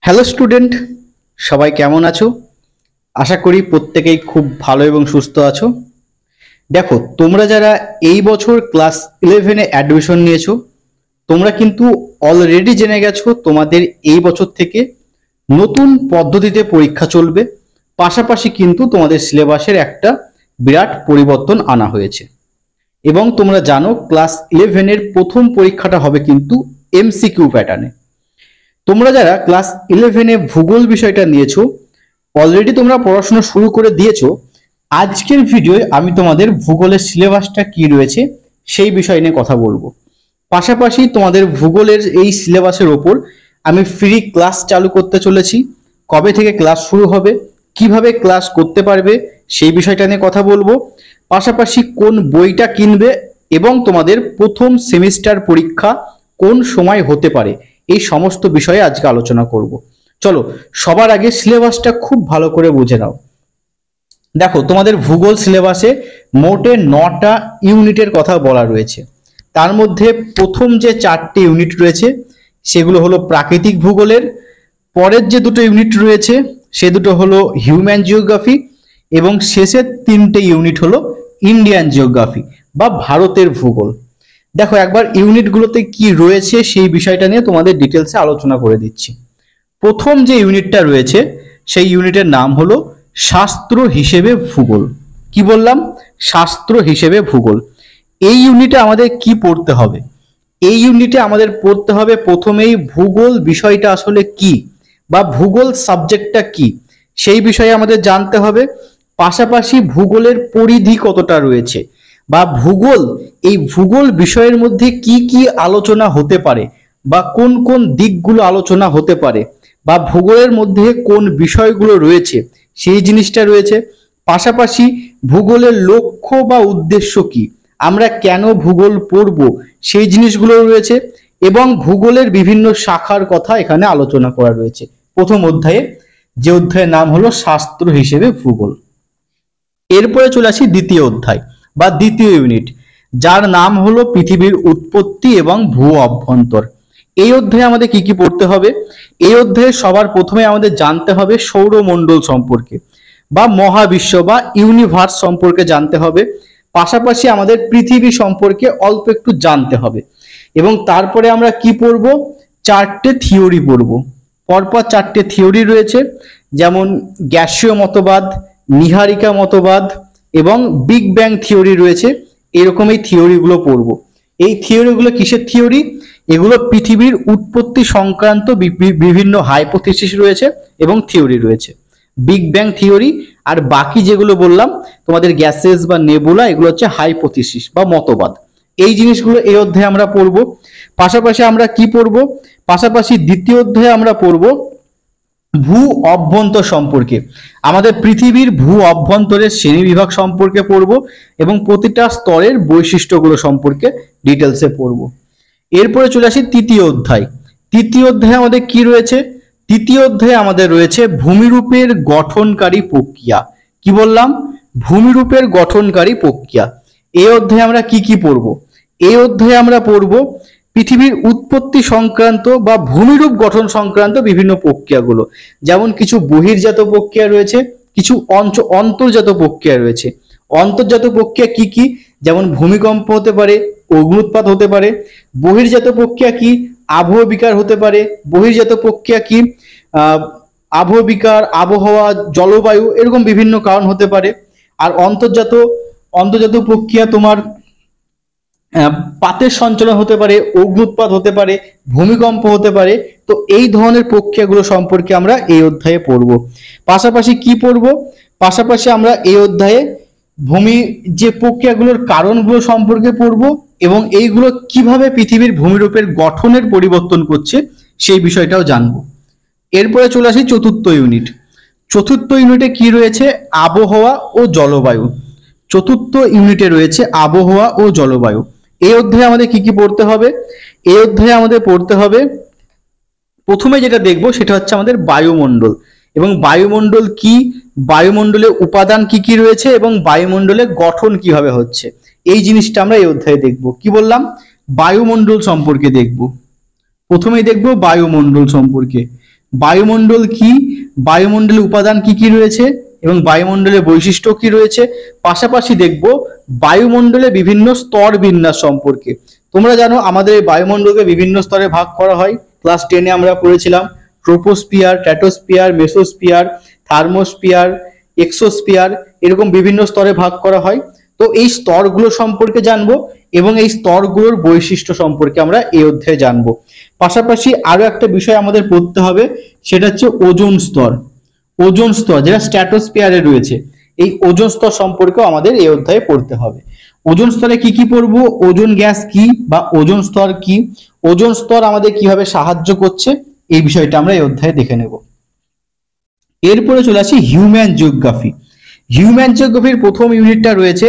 Hello student, সবাই কেমন আছো? আশা করি প্রত্যেকেই খুব ভালো এবং সুস্থ আছো। দেখো, তোমরা যারা এই বছর ক্লাস 11-এ অ্যাডমিশন নিয়েছো, তোমরা কিন্তু অলরেডি জেনে গেছো তোমাদের এই বছর থেকে নতুন পদ্ধতিতে পরীক্ষা চলবে। পাশাপাশি কিন্তু তোমাদের সিলেবাসের একটা বিরাট পরিবর্তন আনা হয়েছে। এবং তোমরা জানো ক্লাস 11-এর প্রথম পরীক্ষাটা হবে কিন্তু এমসিকিউ প্যাটার্নে। তোমরা যারা ক্লাস 11-এ ভূগোল বিষয়টা নিয়েছো, অলরেডি তোমরা পড়াশোনা শুরু করে দিয়েছো। আজকের ভিডিওয়ে আমি তোমাদের ভূগোলের সিলেবাসটা কি রয়েছে সেই বিষয় নিয়ে কথা বলবো। পাশাপাশি তোমাদের ভূগোলের এই সিলেবাসের ওপর আমি ফ্রি ক্লাস চালু করতে চলেছি। কবে থেকে ক্লাস শুরু হবে, কিভাবে ক্লাস করতে পারবে সেই বিষয়টা নিয়ে কথা বলবো। পাশাপাশি কোন বইটা কিনবে এবং তোমাদের প্রথম সেমিস্টার পরীক্ষা কোন সময় হতে পারে, এই সমস্ত বিষয়ে আজকে আলোচনা করব। চলো, সবার আগে সিলেবাসটা খুব ভালো করে বুঝে নাও। দেখো, তোমাদের ভূগোল সিলেবাসে মোটে 9টা ইউনিটের কথা বলা রয়েছে। তার মধ্যে প্রথম যে 4টি ইউনিট রয়েছে সেগুলো হলো প্রাকৃতিক ভূগোলের, পরের যে দুটো ইউনিট রয়েছে সে দুটো হলো হিউম্যান জিওগ্রাফি, এবং শেষের 3টে ইউনিট হলো ইন্ডিয়ান জিওগ্রাফি বা ভারতের ভূগোল। দেখো, একবার ইউনিটগুলোতে কি রয়েছে সেই বিষয়টা নিয়ে তোমাদের ডিটেলসে আলোচনা করে দিচ্ছি। প্রথম যে ইউনিটটা রয়েছে সেই ইউনিটের নাম হলো শাস্ত্র হিসেবে ভূগোল। কি বললাম? শাস্ত্র হিসেবে ভূগোল। এই ইউনিটে আমাদের কি পড়তে হবে? এই ইউনিটে আমাদের পড়তে হবে প্রথমেই ভূগোল বিষয়টা আসলে কি, বা ভূগোল সাবজেক্টটা কি সেই বিষয়ে আমাদের জানতে হবে। পাশাপাশি ভূগোলের পরিধি কতটা রয়েছে, বা ভূগোল, এই ভূগোল বিষয়ের মধ্যে কি কি আলোচনা হতে পারে, বা কোন কোন দিকগুলো আলোচনা হতে পারে, বা ভূগোলের মধ্যে কোন বিষয়গুলো রয়েছে সেই জিনিসটা রয়েছে। পাশাপাশি ভূগোলের লক্ষ্য বা উদ্দেশ্য কি, আমরা কেন ভূগোল পড়ব সেই জিনিসগুলো রয়েছে, এবং ভূগোলের বিভিন্ন শাখার কথা এখানে আলোচনা করা রয়েছে প্রথম অধ্যায়ে, যে অধ্যায়ের নাম হলো শাস্ত্র হিসেবে ভূগোল। এরপরে চলে আসি দ্বিতীয় অধ্যায় বা দ্বিতীয় ইউনিট, যার নাম হলো পৃথিবীর উৎপত্তি এবং ভূ অভ্যন্তর। এই অধ্যায়ে আমাদের কি কি পড়তে হবে? এই অধ্যায়ে সবার প্রথমে আমাদের জানতে হবে সৌরমণ্ডল সম্পর্কে বা মহাবিশ্ব বা ইউনিভার্স সম্পর্কে জানতে হবে। পাশাপাশি আমাদের পৃথিবী সম্পর্কে অল্প একটু জানতে হবে। এবং তারপরে আমরা কি পড়ব? 4টে থিওরি পড়ব। পরপর 4টে থিওরি রয়েছে, যেমন গ্যাসীয় মতবাদ, নীহারিকা মতবাদ এবং বিগ ব্যাং থিওরি রয়েছে। এরকম এই থিওরিগুলো পড়ব। এই থিওরিগুলো কিসের থিওরি? এগুলো পৃথিবীর উৎপত্তি সংক্রান্ত বিভিন্ন হাইপোথিসিস রয়েছে এবং থিওরি রয়েছে। বিগ ব্যাং থিওরি আর বাকি যেগুলো বললাম তোমাদের গ্যাসেস বা নেবুলা, এগুলো হচ্ছে হাইপোথিসিস বা মতবাদ। এই জিনিসগুলো এই অধ্যায়ে আমরা পড়ব। পাশাপাশি আমরা কি পড়ব? পাশাপাশি দ্বিতীয় অধ্যায়ে আমরা পড়ব ভূ অভ্যন্তর সম্পর্কে। আমাদের পৃথিবীর ভূ অভ্যন্তরের শ্রেণীবিভাগ সম্পর্কে পড়ব এবং প্রতিটা স্তরের বৈশিষ্ট্যগুলো সম্পর্কে ডিটেলসে পড়ব। এরপরে চলে আসি তৃতীয় অধ্যায়। তৃতীয় অধ্যায়ে আমাদের কি রয়েছে? তৃতীয় অধ্যায়ে আমাদের রয়েছে ভূমিরূপের গঠনকারী প্রক্রিয়া। কি বললাম? ভূমিরূপের গঠনকারী প্রক্রিয়া। এই অধ্যায়ে আমরা কি কি পড়ব? এই অধ্যায়ে আমরা পড়ব পৃথিবীর উৎপত্তি সংক্রান্ত বা ভূমিরূপ গঠন সংক্রান্ত বিভিন্ন প্রক্রিয়াগুলো। যেমন কিছু বহির্জাত প্রক্রিয়া রয়েছে, কিছু অন্তর্জাত প্রক্রিয়া রয়েছে। অন্তর্জাত প্রক্রিয়া কি কি? যেমন ভূমিকম্প হতে পারে, অগ্ন্যুৎপাত হতে পারে। বহির্জাত প্রক্রিয়া কি? আবহ বিকার হতে পারে। বহির্জাত প্রক্রিয়া কি? আবহ বিকার, আবহাওয়া, জলবায়ু, এরকম বিভিন্ন কারণ হতে পারে। আর অন্তর্জাত প্রক্রিয়া তোমার পাতের সঞ্চালন হতে পারে, অগ্ন্যুৎপাত হতে পারে, ভূমিকম্প হতে পারে। তো এই ধরনের প্রক্রিয়াগুলো সম্পর্কে আমরা এই অধ্যায়ে পড়ব। পাশাপাশি কি পড়ব? পাশাপাশি আমরা এই অধ্যায়ে ভূমি যে প্রক্রিয়াগুলোর কারণগুলো সম্পর্কে পড়ব এবং এইগুলো কিভাবে পৃথিবীর ভূমিরূপের গঠনের পরিবর্তন করছে সেই বিষয়টাও জানব। এরপরে চলে আসি চতুর্থ ইউনিট। চতুর্থ ইউনিটে কি রয়েছে? আবহাওয়া ও জলবায়ু। চতুর্থ ইউনিটে রয়েছে আবহাওয়া ও জলবায়ু। এই অধ্যায়ে আমাদের কি কি পড়তে হবে? এই অধ্যায়ে আমাদের পড়তে হবে, প্রথমে যেটা দেখব সেটা হচ্ছে আমাদের বায়ুমণ্ডল। এবং বায়ুমণ্ডল কি, বায়ুমণ্ডলে উপাদান কি কি রয়েছে এবং বায়ুমণ্ডলের গঠন কিভাবে হচ্ছে, এই জিনিসটা আমরা এই অধ্যায়ে দেখব। কি বললাম? বায়ুমণ্ডল সম্পর্কে দেখব। প্রথমেই দেখব বায়ুমণ্ডল সম্পর্কে। বায়ুমণ্ডল কি, বায়ুমণ্ডলে উপাদান কি কি রয়েছে এবং বায়ুমণ্ডলের বৈশিষ্ট্য কি রয়েছে। পাশাপাশি দেখব বায়ুমণ্ডলে বিভিন্ন স্তর বিন্যাস সম্পর্কে। তোমরা জানো আমাদের এই বায়ুমণ্ডলকে বিভিন্ন স্তরে ভাগ করা হয়, ক্লাস 10-এ আমরা পড়েছিলাম troposphere, stratosphere, mesosphere, thermosphere, exosphere, এরকম বিভিন্ন স্তরে ভাগ করা হয়। তো এই স্তরগুলো সম্পর্কে জানবো এবং এই স্তরগুলোর বৈশিষ্ট্য সম্পর্কে আমরা এই অধ্যায়ে জানবো। পাশাপাশি আরো একটা বিষয় আমাদের পড়তে হবে, সেটা হচ্ছে ওজোন স্তর। ওজোন স্তর যেটা স্ট্র্যাটোস্ফিয়ারে রয়েছে, এই ওজোন স্তর সম্পর্কেও আমাদের এই অধ্যায়ে পড়তে হবে। ওজোন স্তরে কি কি পড়বো, ওজোন গ্যাস কি বা ওজোন স্তর কি, ওজোন স্তর আমাদের কিভাবে সাহায্য করছে, এই বিষয়টা আমরা এই অধ্যায়ে দেখে নেব। এরপরে চলে আসি হিউম্যান জিওগ্রাফি। হিউম্যান জিওগ্রাফির প্রথম ইউনিটটা রয়েছে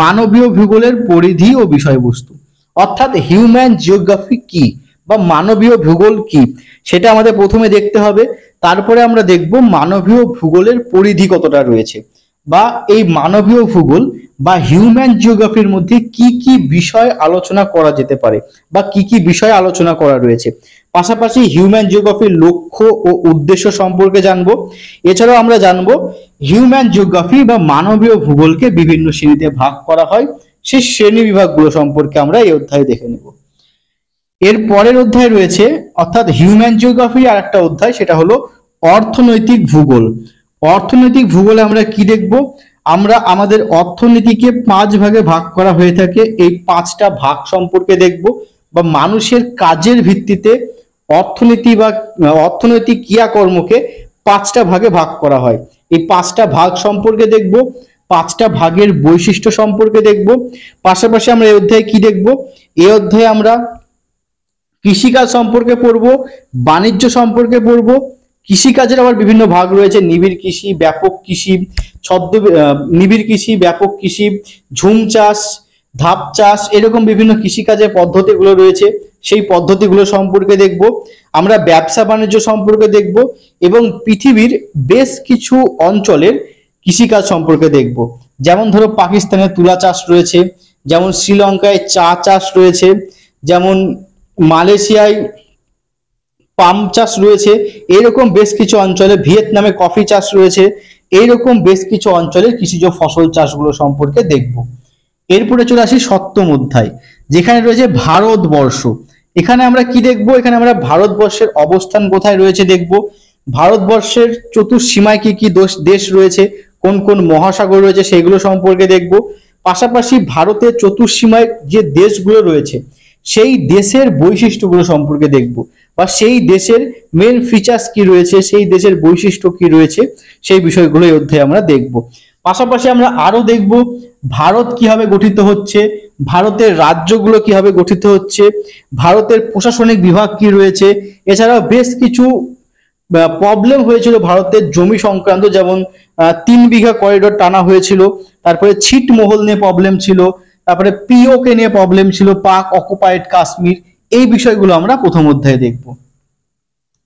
মানবীয় ভূগোলের পরিধি ও বিষয়বস্তু। অর্থাৎ হিউম্যান জিওগ্রাফি কি বা মানবীয় ভূগোল কি সেটা আমাদের প্রথমে দেখতে হবে। তারপরে আমরা দেখব মানবীয় ভূগোলের পরিধি কতটা রয়েছে, বা এই মানবীয় ভূগোল বা হিউম্যান জিওগ্রাফির মধ্যে কি কি বিষয় আলোচনা করা যেতে পারে বা কি কি বিষয় আলোচনা করা রয়েছে। পাশাপাশি হিউম্যান জিওগ্রাফির লক্ষ্য ও উদ্দেশ্য সম্পর্কে জানবো। এছাড়াও আমরা জানবো হিউম্যান জিওগ্রাফি বা মানবীয় ভূগোলকে বিভিন্ন শ্রেণীতে ভাগ করা হয়, সেই শ্রেণী বিভাগগুলো সম্পর্কে আমরা এই অধ্যায়ে দেখে নেব। এর পরের অধ্যায় রয়েছে অর্থাৎ হিউম্যান জিওগ্রাফি আর একটা অধ্যায়, সেটা হলো অর্থনৈতিক ভূগোল। অর্থনৈতিক ভূগোলে আমরা কি দেখব, আমরা আমাদের অর্থনীতিকে 5 ভাগে ভাগ করা হয়ে থাকে, এই 5টা ভাগ সম্পর্কে দেখব, বা মানুষের কাজের ভিত্তিতে অর্থনীতি বা অর্থনৈতিক ক্রিয়াকর্মকে 5টা ভাগে ভাগ করা হয়। এই 5টা ভাগ সম্পর্কে দেখব, 5টা ভাগের বৈশিষ্ট্য সম্পর্কে দেখব। পাশাপাশি আমরা এই অধ্যায়ে কি দেখব, এই অধ্যায়ে আমরা কৃষিকাজ সম্পর্কে পড়বো, বাণিজ্য সম্পর্কে পড়বো। কৃষিকাজের আবার বিভিন্ন ভাগ রয়েছে, নিবিড় কৃষি, ব্যাপক কৃষি, নিবিড় কৃষি, ব্যাপক কৃষি, ঝুম চাষ, ধাপ চাষ, এরকম বিভিন্ন কৃষিকাজের পদ্ধতিগুলো রয়েছে, সেই পদ্ধতিগুলো সম্পর্কে দেখব। আমরা ব্যবসা বাণিজ্য সম্পর্কে দেখব এবং পৃথিবীর বেশ কিছু অঞ্চলের কৃষিকাজ সম্পর্কে দেখব। যেমন ধরো পাকিস্তানে তুলা চাষ রয়েছে, যেমন শ্রীলঙ্কায় চা চাষ রয়েছে, যেমন মালয়েশিয়ায় পাম চাষ রয়েছে, এরকম বেশ কিছু অঞ্চলে ভিয়েতনামে কফি চাষ রয়েছে, এইরকম বেশ কিছু অঞ্চলের কৃষিজ ফসল চাষগুলো সম্পর্কে দেখব। এরপরে চলে আসি 7ম অধ্যায়, যেখানে রয়েছে ভারতবর্ষ। এখানে আমরা কি দেখব, এখানে আমরা ভারতবর্ষের অবস্থান কোথায় রয়েছে দেখব, ভারতবর্ষের চতুর্সীমায় কি কি দেশ রয়েছে, কোন কোন মহাসাগর রয়েছে সেগুলো সম্পর্কে দেখব। পাশাপাশি ভারতের চতুর্সীমায় যে দেশগুলো রয়েছে সেই দেশের বৈশিষ্ট্যগুলো সম্পর্কে দেখব, বা সেই দেশের মেন ফিচার্স কি রয়েছে, সেই দেশের বৈশিষ্ট্য কি রয়েছে, সেই বিষয়গুলো এই অধ্যায়ে আমরা দেখব। পাশাপাশি আমরা আরো দেখব ভারত কিভাবে গঠিত হচ্ছে, ভারতের রাজ্যগুলো কিভাবে গঠিত হচ্ছে, ভারতের প্রশাসনিক বিভাগ কি রয়েছে। এছাড়াও বেশ কিছু প্রবলেম হয়েছিল ভারতের জমি সংক্রান্ত, যেমন 3 বিঘা করিডোর টানা হয়েছিল, তারপরে ছিটমহল নিয়ে প্রবলেম ছিল, তারপরে পিওকে নিয়ে প্রবলেম ছিল, পাক অকুপাইড কাশ্মীর, এই বিষয়গুলো আমরা প্রথম অধ্যায়ে দেখব,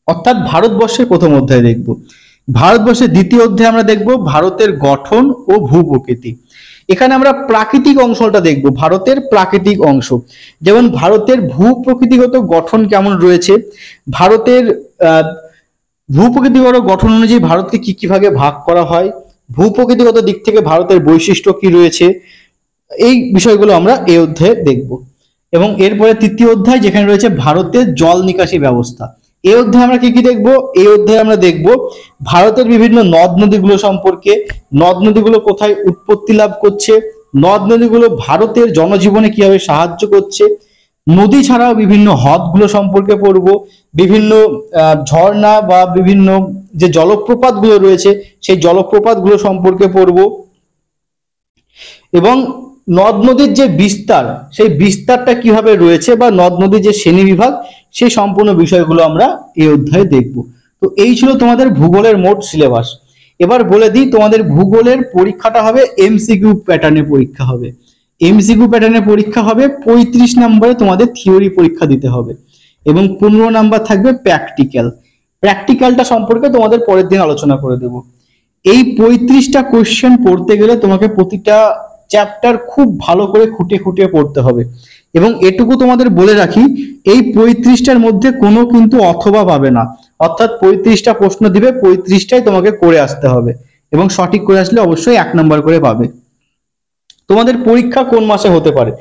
অর্থাৎ ভারতবর্ষের প্রথম অধ্যায়ে দেখব। ভারতবর্ষের দ্বিতীয় অধ্যায়ে আমরা দেখব ভারতের গঠন ও ভূপ্রকৃতি। এখানে আমরা প্রাকৃতিক অংশটা দেখব, ভারতের প্রাকৃতিক অংশ, যেমন ভারতের ভূপ্রকৃতিগত গঠন কেমন রয়েছে, ভারতের ভূপ্রকৃতিগত গঠন অনুযায়ী ভারতকে কি কি ভাগে ভাগ করা হয়, ভূপ্রকৃতিগত দিক থেকে ভারতের বৈশিষ্ট্য কি রয়েছে, এই বিষয়গুলো আমরা এই অধ্যায়ে দেখব। এবং এরপরে 3য় অধ্যায়, যেখানে রয়েছে ভারতের জল নিকাশি ব্যবস্থা। এই অধ্যায়ে আমরা কি কি দেখব, এই অধ্যায়ে আমরা দেখব ভারতের বিভিন্ন নদ নদীগুলো সম্পর্কে, নদ নদীগুলো কোথায় উৎপত্তি লাভ করছে, নদ নদীগুলো ভারতের জনজীবনে কিভাবে সাহায্য করছে, নদী ছাড়াও বিভিন্ন হ্রদগুলো সম্পর্কে পড়ব, বিভিন্ন ঝর্ণা বা বিভিন্ন যে জলপ্রপাতগুলো রয়েছে সেই জলপ্রপাতগুলো সম্পর্কে পড়ব, এবং নদ নদীর যে বিস্তার সেই বিস্তারটা কিভাবে রয়েছে বা নদ নদীর যে শ্রেণীবিভাগ সেই সম্পূর্ণ বিষয়গুলো আমরা এই অধ্যায়ে দেখব। তো এই ছিল তোমাদের ভূগোলের মোট সিলেবাস। এবার বলে দিই, তোমাদের ভূগোলের পরীক্ষাটা হবে এমসিকিউ প্যাটার্নে পরীক্ষা হবে। এমসিকিউ প্যাটার্নে পরীক্ষা হবে, 35 নম্বরে তোমাদের থিওরি পরীক্ষা দিতে হবে এবং 15 নাম্বার থাকবে প্র্যাকটিক্যাল। প্র্যাকটিক্যালটা সম্পর্কে তোমাদের পরের দিন আলোচনা করে দেব। এই 35টা কোশ্চেন পড়তে গেলে তোমাকে প্রতিটা চ্যাপ্টার খুব ভালো করে খুঁটে খুঁটে পড়তে হবে, এবং এটুকু তোমাদের বলে রাখি, এই 35টার মধ্যে কোনো কিন্তু অথবা পাবে না, অর্থাৎ 35টা প্রশ্ন দিবে, 35টাই তোমাকে করে আসতে হবে এবং সঠিক করে আসলে অবশ্যই 1 নাম্বার করে পাবে। তোমাদের পরীক্ষা কোন মাসে হতে পারে?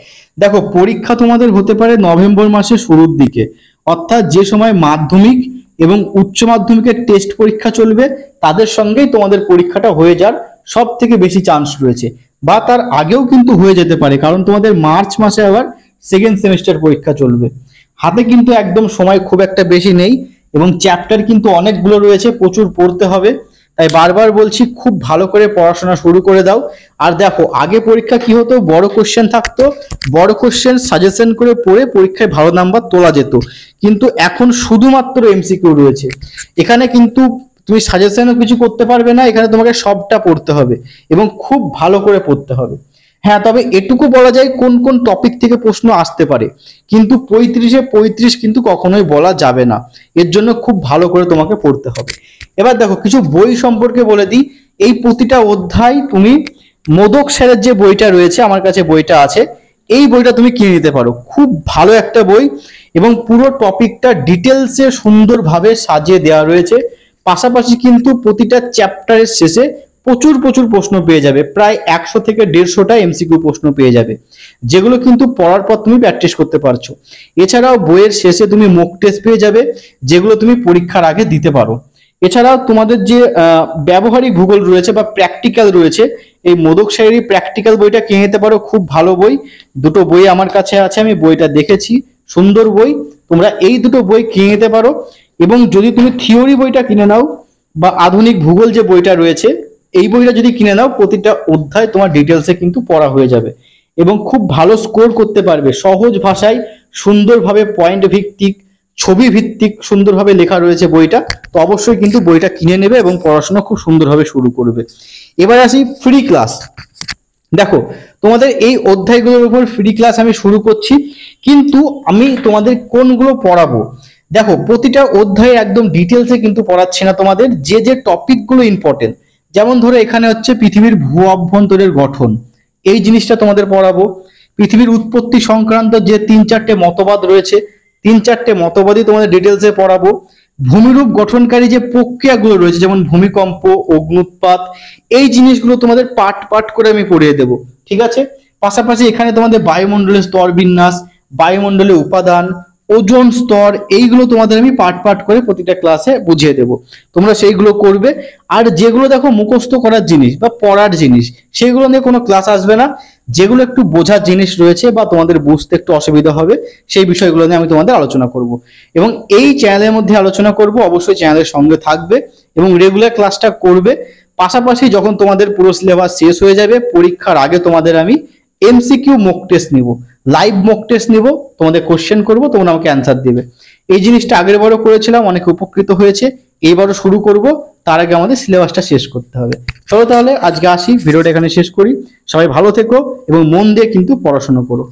দেখো, পরীক্ষা তোমাদের হতে পারে নভেম্বর মাসের শুরুর দিকে, অর্থাৎ যে সময় মাধ্যমিক এবং উচ্চ মাধ্যমিকের টেস্ট পরীক্ষা চলবে তাদের সঙ্গেই তোমাদের পরীক্ষাটা হয়ে যাওয়ার সব থেকে বেশি চান্স রয়েছে, বা তার আগেও কিন্তু হয়ে যেতে পারে, কারণ তোমাদের মার্চ মাসে আবার সেকেন্ড সেমিস্টার পরীক্ষা চলবে। হাতে কিন্তু একদম সময় খুব একটা বেশি নেই এবং চ্যাপ্টার কিন্তু অনেকগুলো রয়েছে, প্রচুর পড়তে হবে। তাই বারবার বলছি, খুব ভালো করে পড়াশোনা শুরু করে দাও। আর দেখো, আগে পরীক্ষা কি হতো, বড় কোশ্চেন থাকতো, বড় কোশ্চেন সাজেশন করে পড়ে পরীক্ষায় ভালো নাম্বার তোলা যেত, কিন্তু এখন শুধুমাত্র এমসিকিউ রয়েছে। এখানে কিন্তু তুমি সাজেশনও কিছু করতে পারবে না, এখানে তোমাকে সবটা পড়তে হবে এবং খুব ভালো করে পড়তে হবে। হ্যাঁ, তবে এটুকু বলা যায় কোন কোন টপিক থেকে প্রশ্ন আসতে পারে, কিন্তু 35-এ 35 কিন্তু কখনোই বলা যাবে না, এর জন্য খুব ভালো করে তোমাকে পড়তে হবে। এবার দেখো, কিছু বই সম্পর্কে বলে দিই। এই প্রতিটা অধ্যায় তুমি মোদক স্যারের যে বইটা রয়েছে, আমার কাছে বইটা আছে, এই বইটা তুমি কিনে নিতে পারো। খুব ভালো একটা বই এবং পুরো টপিকটা ডিটেলসে সুন্দরভাবে সাজিয়ে দেওয়া রয়েছে। পাশাপাশি কিন্তু প্রতিটা চ্যাপ্টারের শেষে প্রচুর প্রচুর প্রশ্ন পেয়ে যাবে, প্রায় 100 থেকে 150টা এমসিকিউ প্রশ্ন পেয়ে যাবে, যেগুলো কিন্তু পড়ার পর তুমি প্র্যাকটিস করতে পারছো। এছাড়াও বইয়ের শেষে তুমি মক টেস্ট পেয়ে যাবে, যেগুলো তুমি পরীক্ষার আগে দিতে পারো। এছাড়াও তোমাদের যে ব্যবহারিক ভূগোল রয়েছে বা প্র্যাকটিক্যাল রয়েছে, এই মোদক স্যারেরই প্র্যাকটিক্যাল বইটা কিনে নিতে পারো, খুব ভালো বই। দুটো বই আমার কাছে আছে, আমি বইটা দেখেছি, সুন্দর বই। তোমরা এই দুটো বই কিনে নিতে পারো। এবং যদি তুমি থিওরি বইটা কিনে নাও বা আধুনিক ভূগোল যে বইটা রয়েছে, এই বইটা যদি কিনে নাও, প্রতিটা অধ্যায় তোমার ডিটেলসে কিন্তু পড়া হয়ে যাবে এবং খুব ভালো স্কোর করতে পারবে। সহজ ভাষায় সুন্দরভাবে পয়েন্ট ভিত্তিক, ছবি ভিত্তিক সুন্দরভাবে লেখা রয়েছে বইটা। তো অবশ্যই কিন্তু বইটা কিনে নেবে এবং পড়াশোনা খুব সুন্দরভাবে শুরু করবে। এবার আসি ফ্রি ক্লাস। দেখো, তোমাদের এই অধ্যায়গুলোর উপর ফ্রি ক্লাস আমি শুরু করছি, কিন্তু আমি তোমাদের কোনগুলো পড়াবো, দেখো প্রতিটা অধ্যায়ে একদম ডিটেলসে কিন্তু পড়াচ্ছি না তোমাদের, যে যে টপিকগুলো ইম্পর্টেন্ট, যেমন ধরো এখানে হচ্ছে পৃথিবীর ভূ অভ্যন্তরের গঠন, এই জিনিসটা তোমাদের পড়াবো। পৃথিবীর উৎপত্তি সংক্রান্ত যে 3-4টে মতবাদ রয়েছে, 3-4টে মতবাদই তোমাদের ডিটেলসে পড়াবো। ভূমিরূপ গঠনকারী যে প্রক্রিয়াগুলো রয়েছে, যেমন ভূমিকম্প, অগ্নুৎপাত, এই জিনিসগুলো তোমাদের পার্ট পার্ট করে আমি পড়িয়ে দেবো, ঠিক আছে? পাশাপাশি এখানে তোমাদের বায়ুমণ্ডলের স্তর বিন্যাস, বায়ুমণ্ডলের উপাদান, ওজোন স্তর, এইগুলো তোমাদের আমি পার্ট পার্ট করে প্রতিটা ক্লাসে বুঝিয়ে দেবো, তোমরা সেইগুলো করবে। আর যেগুলো দেখো মুখস্থ করার জিনিস বা পড়ার জিনিস, সেগুলো নিয়ে কোনো ক্লাস আসবে না। যেগুলো একটু বোঝার জিনিস রয়েছে বা তোমাদের বুঝতে একটু অসুবিধা হবে, সেই বিষয়গুলো নিয়ে আমি তোমাদের আলোচনা করব এবং এই চ্যানেলের মধ্যে আলোচনা করব। অবশ্যই চ্যানেলের সঙ্গে থাকবে এবং রেগুলার ক্লাসটা করবে। পাশাপাশি যখন তোমাদের পুরো সিলেবাস শেষ হয়ে যাবে, পরীক্ষার আগে তোমাদের আমি এমসিকিউ মক টেস্ট নিব, লাইভ মক টেস্ট নিব, তোমাদের কোশ্চেন করব, তোমরা আমাকে অ্যান্সার দিবে। এই জিনিসটা আগের বারও করেছিলাম, অনেকে উপকৃত হয়েছে, এইবারও শুরু করব। তার আগে আমাদের সিলেবাসটা শেষ করতে হবে। চলো তাহলে আজকে আসি, ভিডিওটা এখানে শেষ করি। সবাই ভালো থেকো এবং মন দিয়ে কিন্তু পড়াশোনা করো।